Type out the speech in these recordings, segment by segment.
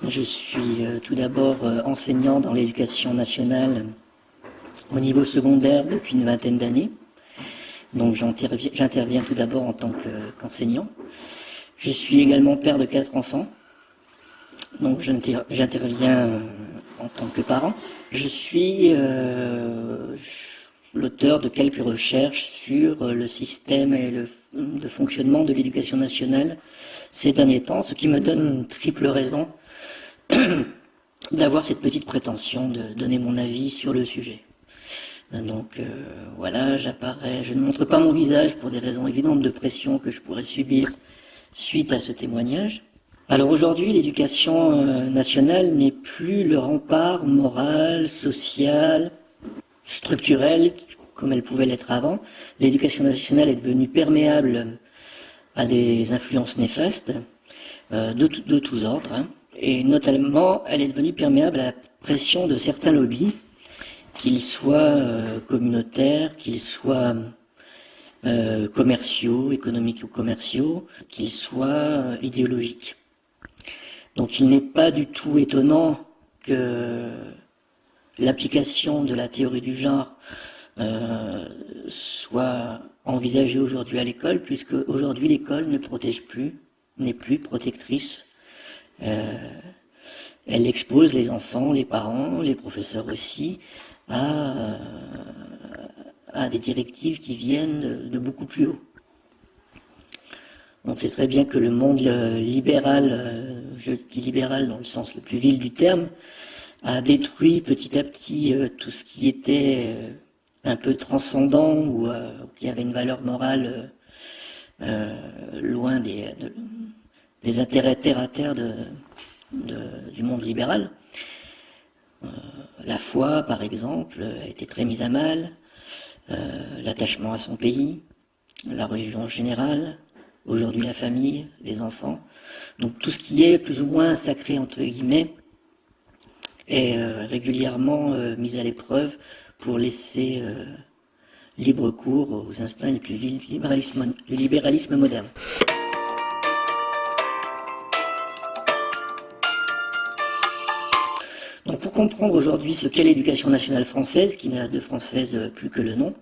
Je suis tout d'abord enseignant dans l'éducation nationale au niveau secondaire depuis une vingtaine d'années. Donc j'interviens tout d'abord en tant qu'enseignant. Je suis également père de 4 enfants. Donc j'interviens en tant que parent. Je suis l'auteur de quelques recherches sur le système et de fonctionnement de l'éducation nationale ces derniers temps, ce qui me donne une triple raison d'avoir cette petite prétention de donner mon avis sur le sujet. Donc voilà, j'apparais, je ne montre pas mon visage pour des raisons évidentes de pression que je pourrais subir suite à ce témoignage. Alors aujourd'hui, l'éducation nationale n'est plus le rempart moral, social, structurel, comme elle pouvait l'être avant. L'éducation nationale est devenue perméable à des influences néfastes de tous ordres, hein. Et notamment, elle est devenue perméable à la pression de certains lobbies, qu'ils soient communautaires, qu'ils soient commerciaux, économiques ou commerciaux, qu'ils soient idéologiques. Donc il n'est pas du tout étonnant que l'application de la théorie du genre soit envisagée aujourd'hui à l'école, puisque aujourd'hui l'école ne protège plus, n'est plus protectrice. Elle expose les enfants, les parents, les professeurs aussi, à des directives qui viennent de beaucoup plus haut. On sait très bien que le monde libéral, je dis libéral dans le sens le plus vil du terme, a détruit petit à petit tout ce qui était un peu transcendant ou qui avait une valeur morale loin des intérêts terre-à-terre du monde libéral. La foi, par exemple, a été très mise à mal, l'attachement à son pays, la religion en général, aujourd'hui la famille, les enfants. Donc tout ce qui est plus ou moins sacré, entre guillemets, est régulièrement mis à l'épreuve pour laisser libre cours aux instincts les plus vils du libéralisme moderne. Donc pour comprendre aujourd'hui ce qu'est l'éducation nationale française, qui n'a de française plus que le nom,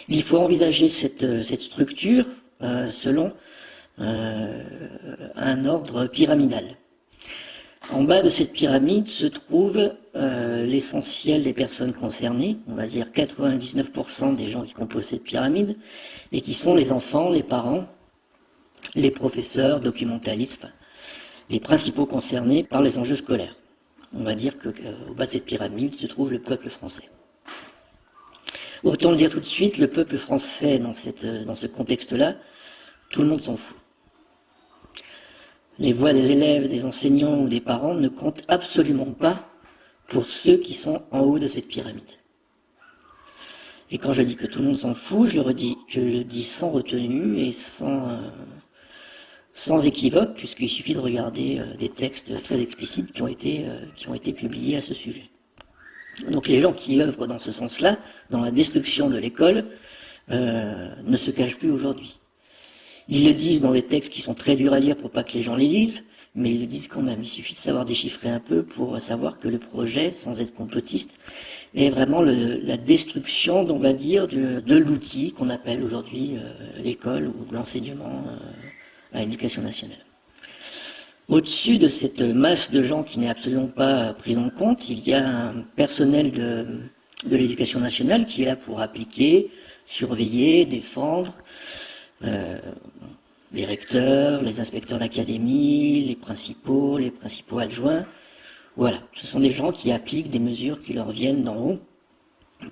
il faut envisager cette structure selon un ordre pyramidal. En bas de cette pyramide se trouve l'essentiel des personnes concernées, on va dire 99% des gens qui composent cette pyramide, et qui sont les enfants, les parents, les professeurs, documentalistes, les principaux concernés par les enjeux scolaires. On va dire qu'au bas de cette pyramide se trouve le peuple français. Autant le dire tout de suite, le peuple français, dans ce contexte-là, tout le monde s'en fout. Les voix des élèves, des enseignants ou des parents ne comptent absolument pas pour ceux qui sont en haut de cette pyramide. Et quand je dis que tout le monde s'en fout, je le dis sans retenue et sans équivoque, puisqu'il suffit de regarder des textes très explicites qui ont été publiés à ce sujet. Donc les gens qui œuvrent dans ce sens-là, dans la destruction de l'école, ne se cachent plus aujourd'hui. Ils le disent dans des textes qui sont très durs à lire pour pas que les gens les lisent, mais ils le disent quand même. Il suffit de savoir déchiffrer un peu pour savoir que le projet, sans être complotiste, est vraiment la destruction, on va dire, de l'outil qu'on appelle aujourd'hui l'école ou l'enseignement à l'éducation nationale. Au-dessus de cette masse de gens qui n'est absolument pas prise en compte, il y a un personnel de l'éducation nationale qui est là pour appliquer, surveiller, défendre, les recteurs, les inspecteurs d'académie, les principaux adjoints. Voilà, ce sont des gens qui appliquent des mesures qui leur viennent d'en haut.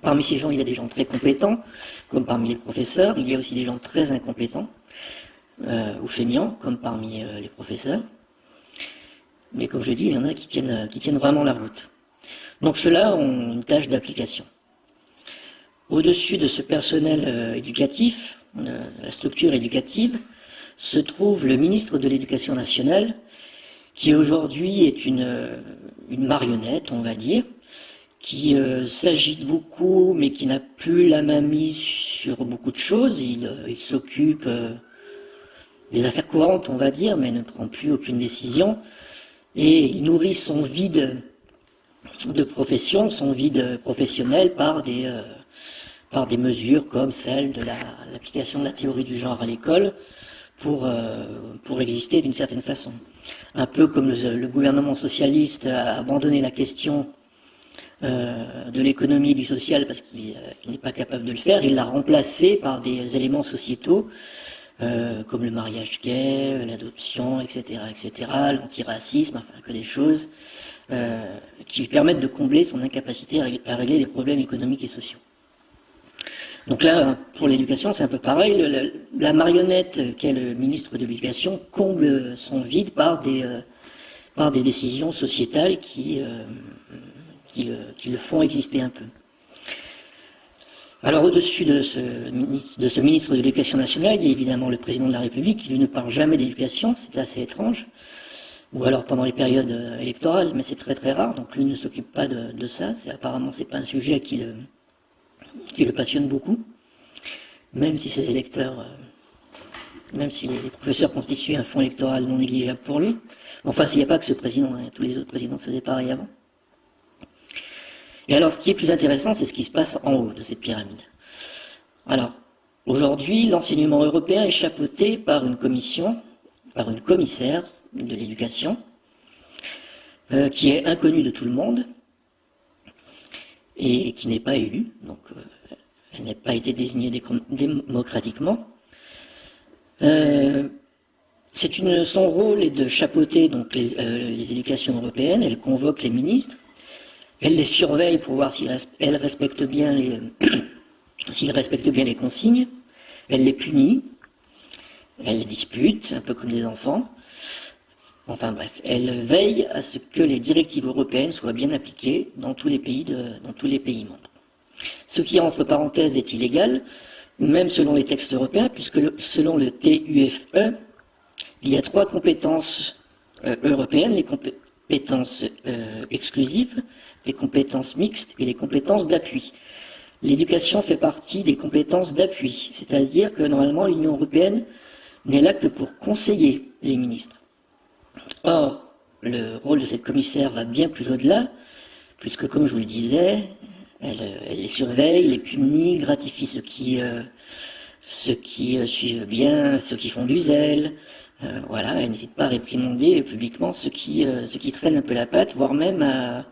Parmi ces gens, il y a des gens très compétents, comme parmi les professeurs. Il y a aussi des gens très incompétents ou feignants, comme parmi les professeurs. Mais comme je dis, il y en a qui tiennent vraiment la route. Donc ceux-là ont une tâche d'application. Au-dessus de ce personnel éducatif, la structure éducative, se trouve le ministre de l'Éducation nationale, qui aujourd'hui est une marionnette, on va dire, qui s'agite beaucoup, mais qui n'a plus la main mise sur beaucoup de choses. Il s'occupe des affaires courantes, on va dire, mais ne prend plus aucune décision. et il nourrit son vide de profession, son vide professionnel par des mesures comme celle de l'application de la théorie du genre à l'école pour exister d'une certaine façon. Un peu comme le gouvernement socialiste a abandonné la question de l'économie et du social parce qu'il n'est pas capable de le faire, il l'a remplacé par des éléments sociétaux comme le mariage gay, l'adoption, etc., l'antiracisme, enfin que des choses qui lui permettent de combler son incapacité à régler les problèmes économiques et sociaux. Donc là, pour l'éducation, c'est un peu pareil. La marionnette qu'est le ministre de l'Éducation comble son vide par des décisions sociétales qui le font exister un peu. Alors au-dessus de ce ministre de l'Éducation nationale, il y a évidemment le président de la République qui lui ne parle jamais d'éducation, c'est assez étrange, ou alors pendant les périodes électorales, mais c'est très très rare, donc lui ne s'occupe pas de ça, apparemment c'est pas un sujet qui le passionne beaucoup, même si ses électeurs, même si les professeurs constituaient un fonds électoral non négligeable pour lui. Enfin, s'il n'y a pas que ce président, hein, tous les autres présidents faisaient pareil avant. Et alors, ce qui est plus intéressant, c'est ce qui se passe en haut de cette pyramide. Alors, aujourd'hui, l'enseignement européen est chapeauté par une commission, par une commissaire de l'éducation, qui est inconnue de tout le monde, et qui n'est pas élue, donc elle n'a pas été désignée démocratiquement. Son rôle est de chapeauter donc les éducations européennes, elle convoque les ministres, elle les surveille pour voir s'ils respectent bien les consignes, elle les punit, elle les dispute, un peu comme des enfants. Enfin bref, elle veille à ce que les directives européennes soient bien appliquées dans tous les pays membres. Ce qui, entre parenthèses, est illégal, même selon les textes européens, puisque selon le TUFE, il y a 3 compétences européennes, les compétences exclusives, les compétences mixtes et les compétences d'appui. L'éducation fait partie des compétences d'appui, c'est-à-dire que normalement l'Union européenne n'est là que pour conseiller les ministres. Or, le rôle de cette commissaire va bien plus au-delà, puisque comme je vous le disais, elle les surveille, les punit, gratifie ceux qui suivent bien, ceux qui font du zèle. Voilà, elle n'hésite pas à réprimander publiquement ceux qui traînent un peu la patte, voire même à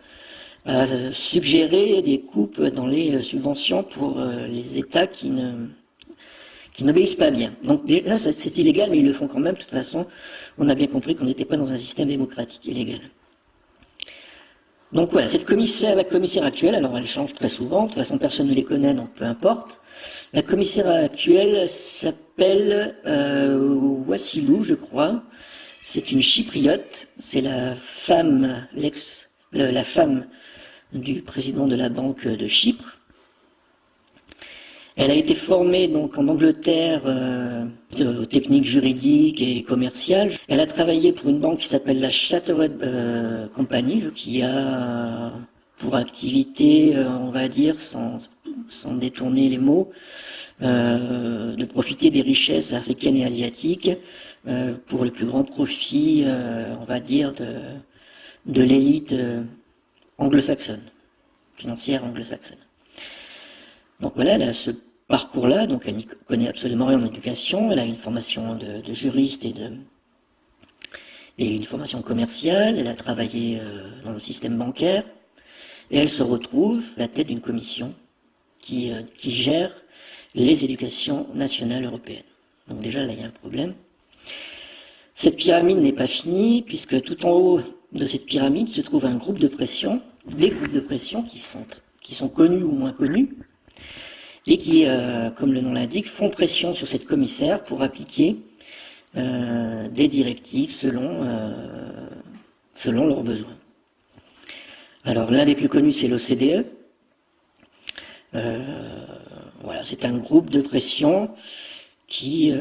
suggérer des coupes dans les subventions pour les États qui n'obéissent pas bien. Donc déjà, c'est illégal, mais ils le font quand même. De toute façon, on a bien compris qu'on n'était pas dans un système démocratique et légal. Donc voilà, la commissaire actuelle, alors elle change très souvent, de toute façon personne ne les connaît, donc peu importe. La commissaire actuelle s'appelle Wassilou, je crois. C'est une chypriote, c'est la femme du président de la Banque de Chypre. Elle a été formée donc en Angleterre aux techniques juridiques et commerciales. Elle a travaillé pour une banque qui s'appelle la Chartered Company, qui a pour activité, on va dire, sans détourner les mots, de profiter des richesses africaines et asiatiques pour le plus grand profit, on va dire, de l'élite anglo-saxonne, financière anglo-saxonne. Donc voilà, elle a ce parcours-là, donc elle n'y connaît absolument rien en éducation, elle a une formation de juriste et une formation commerciale, elle a travaillé dans le système bancaire, et elle se retrouve à la tête d'une commission qui gère les éducations nationales européennes. Donc déjà là il y a un problème. Cette pyramide n'est pas finie, puisque tout en haut de cette pyramide se trouve un groupe de pression, des groupes de pression qui sont connus ou moins connus, et qui, comme le nom l'indique, font pression sur cette commissaire pour appliquer des directives selon leurs besoins. Alors l'un des plus connus, c'est l'OCDE. Voilà, c'est un groupe de pression qui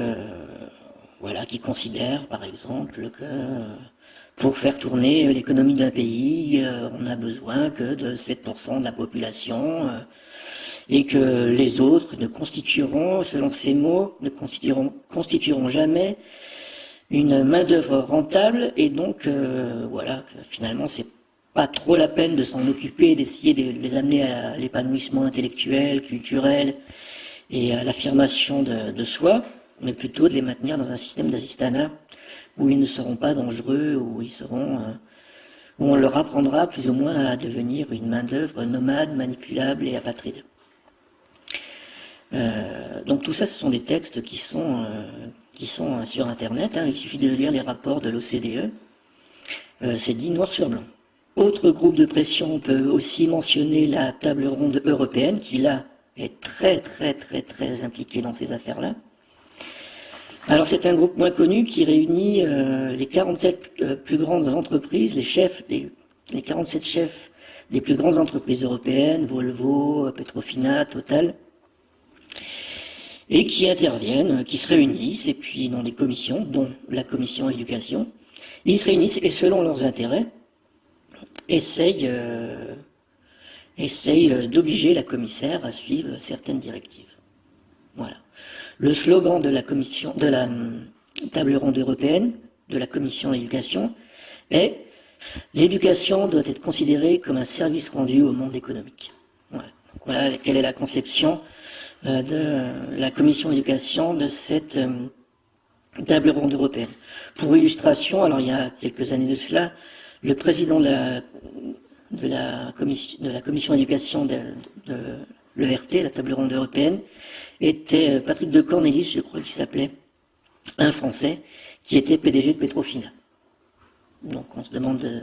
considère, par exemple, que pour faire tourner l'économie d'un pays, on n'a besoin que de 7% de la population, et que les autres ne constitueront, selon ces mots, ne constitueront jamais une main-d'œuvre rentable, et donc voilà, finalement c'est pas trop la peine de s'en occuper, d'essayer de les amener à l'épanouissement intellectuel, culturel et à l'affirmation de soi, mais plutôt de les maintenir dans un système d'assistanat où ils ne seront pas dangereux, où on leur apprendra plus ou moins à devenir une main-d'œuvre nomade, manipulable et apatride. Donc tout ça, ce sont des textes qui sont sur Internet, hein. Il suffit de lire les rapports de l'OCDE. C'est dit noir sur blanc. Autre groupe de pression, on peut aussi mentionner la table ronde européenne, qui là est très impliquée dans ces affaires-là. Alors c'est un groupe moins connu qui réunit les 47 plus grandes entreprises, les 47 chefs des plus grandes entreprises européennes, Volvo, Petrofina, Total, et qui interviennent, qui se réunissent, et puis dans des commissions, dont la commission éducation, ils se réunissent et selon leurs intérêts, essayent d'obliger la commissaire à suivre certaines directives. Voilà. Le slogan de la table ronde européenne, de la commission d'éducation, est « L'éducation doit être considérée comme un service rendu au monde économique ». Voilà. Donc voilà quelle est la conception de la commission d'éducation de cette table ronde européenne. Pour illustration, alors il y a quelques années de cela, le président de la commission d'éducation de l'ERT, la table ronde européenne, était Patrick de Cornelis, je crois qu'il s'appelait, un Français, qui était PDG de Petrofina. Donc on se demande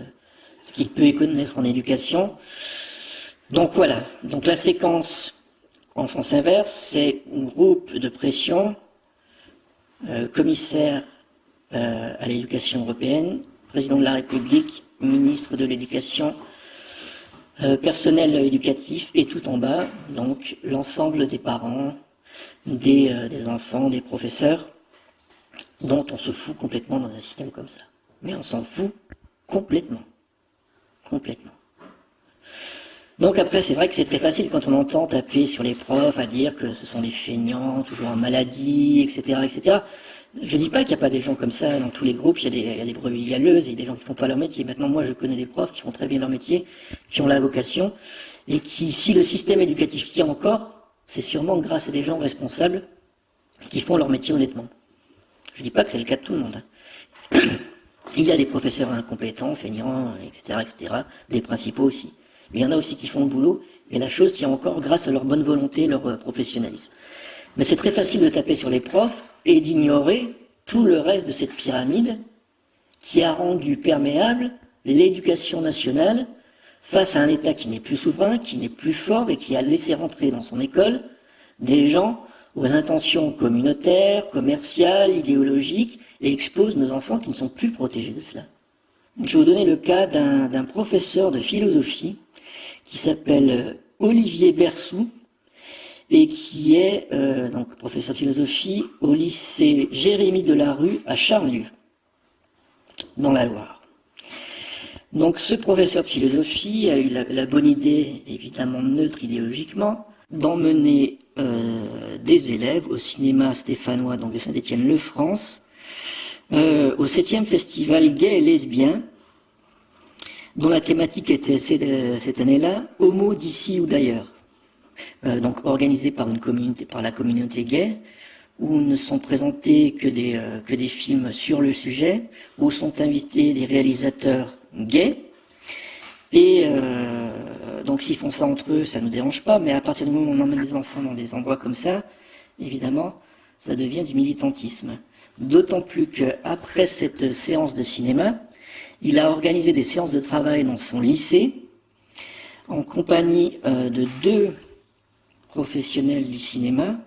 ce qu'il peut y connaître en éducation. Donc voilà, donc la séquence en sens inverse, c'est groupe de pression, commissaire à l'éducation européenne, président de la République, ministre de l'éducation, personnel éducatif, et tout en bas, donc l'ensemble des parents, des enfants, des professeurs, dont on se fout complètement dans un système comme ça. Mais on s'en fout complètement. Complètement. Donc après, c'est vrai que c'est très facile quand on entend taper sur les profs à dire que ce sont des feignants, toujours en maladie, etc., etc. Je dis pas qu'il n'y a pas des gens comme ça dans tous les groupes, il y a des brebis galeuses, et des gens qui font pas leur métier. Maintenant, moi, je connais des profs qui font très bien leur métier, qui ont la vocation, et qui, si le système éducatif tient encore, c'est sûrement grâce à des gens responsables qui font leur métier honnêtement. Je dis pas que c'est le cas de tout le monde. Il y a des professeurs incompétents, feignants, etc., etc., des principaux aussi. Mais il y en a aussi qui font le boulot, et la chose tient encore grâce à leur bonne volonté, leur professionnalisme. Mais c'est très facile de taper sur les profs et d'ignorer tout le reste de cette pyramide qui a rendu perméable l'éducation nationale face à un État qui n'est plus souverain, qui n'est plus fort et qui a laissé rentrer dans son école des gens aux intentions communautaires, commerciales, idéologiques, et expose nos enfants qui ne sont plus protégés de cela. Je vais vous donner le cas d'un professeur de philosophie qui s'appelle Olivier Bersou et qui est donc professeur de philosophie au lycée Jérémie Delarue à Charlieu, dans la Loire. Donc ce professeur de philosophie a eu la bonne idée, évidemment neutre idéologiquement, d'emmener des élèves au cinéma stéphanois, donc de Saint-Étienne-le-France, au 7e festival gay et lesbien, dont la thématique était cette année-là « Homo d'ici ou d'ailleurs », donc organisé par la communauté gay, où ne sont présentés que des films sur le sujet, où sont invités des réalisateurs gays, et donc s'ils font ça entre eux, ça ne nous dérange pas, mais à partir du moment où on emmène des enfants dans des endroits comme ça, évidemment, ça devient du militantisme. D'autant plus qu'après cette séance de cinéma, il a organisé des séances de travail dans son lycée, en compagnie de 2 professionnels du cinéma,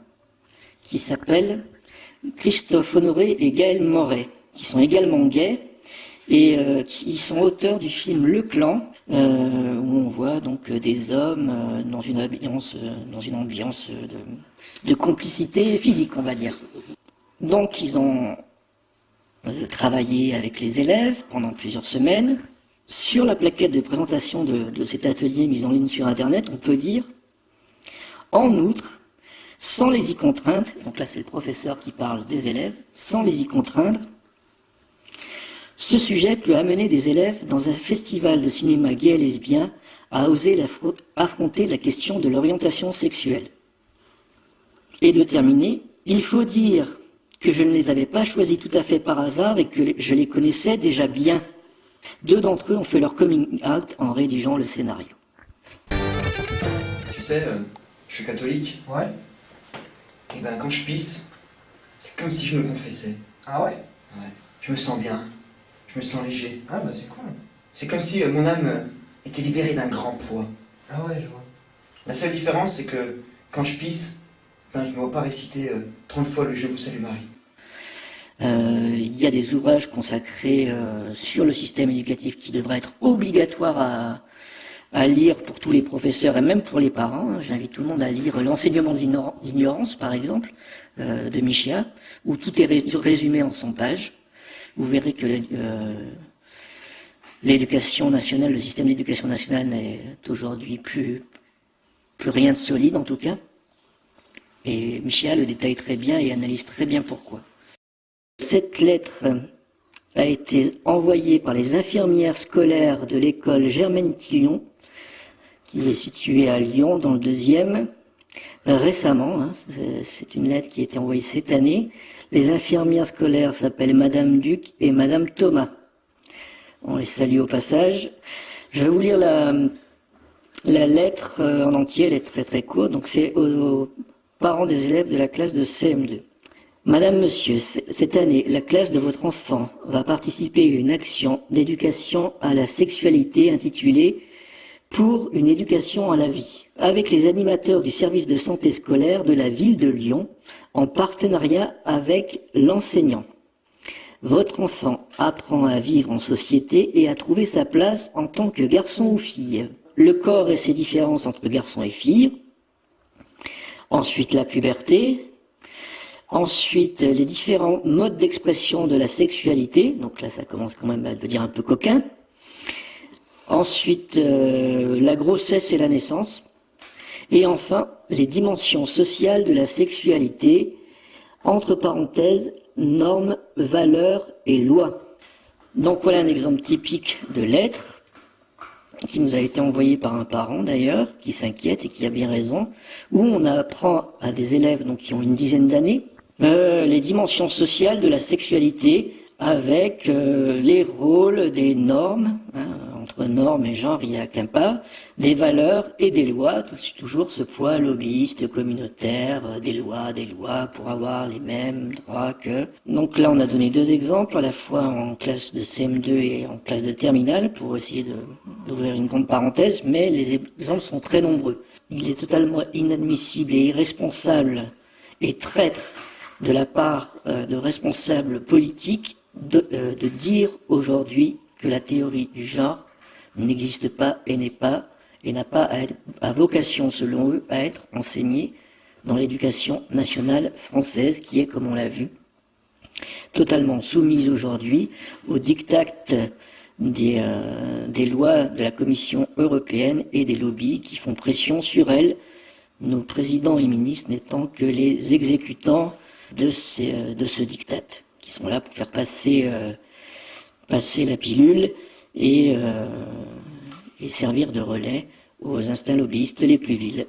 qui s'appellent Christophe Honoré et Gaël Moret, qui sont également gays, et qui sont auteurs du film Le Clan, où on voit donc des hommes dans une ambiance de complicité physique, on va dire. Donc ils ont travaillé avec les élèves pendant plusieurs semaines. Sur la plaquette de présentation de cet atelier mis en ligne sur Internet, on peut dire « En outre, sans les y contraindre », donc là c'est le professeur qui parle des élèves, « sans les y contraindre, Ce sujet peut amener des élèves dans un festival de cinéma gay et lesbien à oser affronter la question de l'orientation sexuelle. Et de terminer, il faut dire que je ne les avais pas choisis tout à fait par hasard et que je les connaissais déjà bien. 2 d'entre eux ont fait leur coming out en rédigeant le scénario. Tu sais, je suis catholique. Ouais. Et ben quand je pisse, c'est comme si je me confessais. Ah ouais? Ouais. Je me sens bien. Je me sens léger. Ah bah c'est cool. C'est comme si mon âme était libérée d'un grand poids. Ah ouais, je vois. La seule différence, c'est que quand je pisse, ben je ne me vois pas réciter 30 fois le Je vous salue Marie. Il y a des ouvrages consacrés sur le système éducatif qui devraient être obligatoires à lire pour tous les professeurs et même pour les parents. J'invite tout le monde à lire L'enseignement de l'ignorance, par exemple, de Michéa, où tout est résumé en 100 pages. Vous verrez que l'éducation nationale, le système d'éducation nationale n'est aujourd'hui plus rien de solide en tout cas. Et Michéa le détaille très bien et analyse très bien pourquoi. Cette lettre a été envoyée par les infirmières scolaires de l'école Germaine Tillon, qui est située à Lyon, dans le 2e, récemment. Hein, c'est une lettre qui a été envoyée cette année. Les infirmières scolaires s'appellent Madame Duc et Madame Thomas. On les salue au passage. Je vais vous lire la lettre en entier, elle est très très courte, donc c'est aux parents des élèves de la classe de CM2. Madame, Monsieur, cette année, la classe de votre enfant va participer à une action d'éducation à la sexualité intitulée « Pour une éducation à la vie » avec les animateurs du service de santé scolaire de la ville de Lyon en partenariat avec l'enseignant. Votre enfant apprend à vivre en société et à trouver sa place en tant que garçon ou fille. Le corps et ses différences entre garçons et filles. Ensuite, la puberté. Ensuite, les différents modes d'expression de la sexualité. Donc là, ça commence quand même à devenir un peu coquin. Ensuite, la grossesse et la naissance. Et enfin, les dimensions sociales de la sexualité, entre parenthèses, normes, valeurs et lois. Donc voilà un exemple typique de lettre qui nous a été envoyé par un parent d'ailleurs, qui s'inquiète et qui a bien raison, où on apprend à des élèves donc, qui ont une dizaine d'années les dimensions sociales de la sexualité avec les rôles des normes, hein, entre normes et genre il n'y a qu'un pas, des valeurs et des lois, toujours ce poids lobbyiste, communautaire, des lois pour avoir les mêmes droits que... Donc là on a donné 2 exemples, à la fois en classe de CM2 et en classe de terminale, pour essayer d'ouvrir une grande parenthèse, mais les exemples sont très nombreux. Il est totalement inadmissible et irresponsable et traître de la part de responsables politiques de dire aujourd'hui que la théorie du genre n'existe pas et n'a pas à vocation, selon eux, à être enseignée dans l'éducation nationale française, qui est, comme on l'a vu, totalement soumise aujourd'hui aux diktats des lois de la Commission européenne et des lobbies qui font pression sur elle, nos présidents et ministres n'étant que les exécutants de ce diktat, qui sont là pour faire passer la pilule et servir de relais aux instincts lobbyistes les plus vils.